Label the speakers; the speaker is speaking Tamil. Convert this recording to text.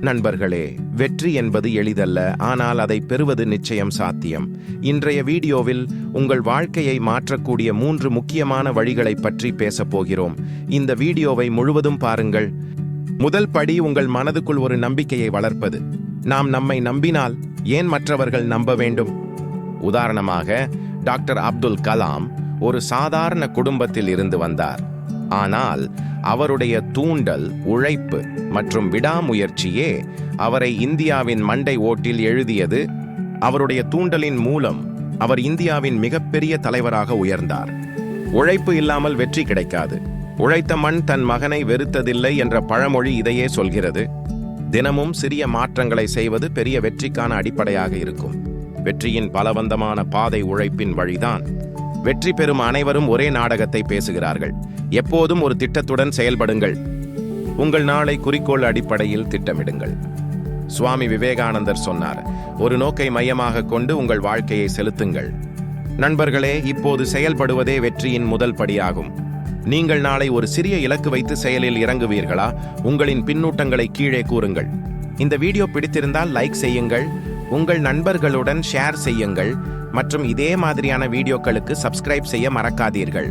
Speaker 1: நண்பர்களே, வெற்றி என்பது எளிதல்ல, ஆனால் அதை பெறுவது நிச்சயம் சாத்தியம். இன்றைய வீடியோவில் உங்கள் வாழ்க்கையை மாற்றக்கூடிய 3 முக்கியமான வழிகளை பற்றி பேசப் போகிறோம். இந்த வீடியோவை முழுவதும் பாருங்கள். முதல் படி, உங்கள் மனதுக்குள் ஒரு நம்பிக்கையை வளர்ப்பது. நாம் நம்மை நம்பினால் ஏன் மற்றவர்கள் நம்ப வேண்டும்? உதாரணமாக, டாக்டர் அப்துல் கலாம் ஒரு சாதாரண குடும்பத்தில் இருந்து வந்தார். ஆனால் அவருடைய தூண்டல், உழைப்பு மற்றும் விடாமுயற்சியே அவரை இந்தியாவின் மண்டை ஓட்டில் எழுதியது. அவருடைய தூண்டலின் மூலம் அவர் இந்தியாவின் மிகப்பெரிய தலைவராக உயர்ந்தார். உழைப்பு இல்லாமல் வெற்றி கிடைக்காது. உழைத்த மண் தன் மகனை வெறுத்ததில்லை என்ற பழமொழி இதையே சொல்கிறது. தினமும் சிறிய மாற்றங்களை செய்வது பெரிய வெற்றிக்கான அடிப்படையாக இருக்கும். வெற்றியின் பலவந்தமான பாதை உழைப்பின் வழிதான். வெற்றி பெறும் அனைவரும் ஒரே நாடகத்தை பேசுகிறார்கள். எப்போதும் ஒரு திட்டத்துடன் செயல்படுங்கள். உங்கள் நாளை குறிக்கோள் அடிப்படையில் திட்டமிடுங்கள். சுவாமி விவேகானந்தர் சொன்னார், ஒரு நோக்கை மையமாக கொண்டு உங்கள் வாழ்க்கையை செலுத்துங்கள். நண்பர்களே, இப்போது செயல்படுவதே வெற்றியின் முதல் படியாகும். நீங்கள் நாளை ஒரு சிறிய இலக்கு வைத்து செயலில் இறங்குவீர்களா? உங்களின் பின்னூட்டங்களை கீழே கூறுங்கள். இந்த வீடியோ பிடித்திருந்தால் லைக் செய்யுங்கள், உங்கள் நண்பர்களுடன் ஷேர் செய்யுங்கள் மற்றும் இதே மாதிரியான வீடியோக்களுக்கு சப்ஸ்கிரைப் செய்ய மறக்காதீர்கள்.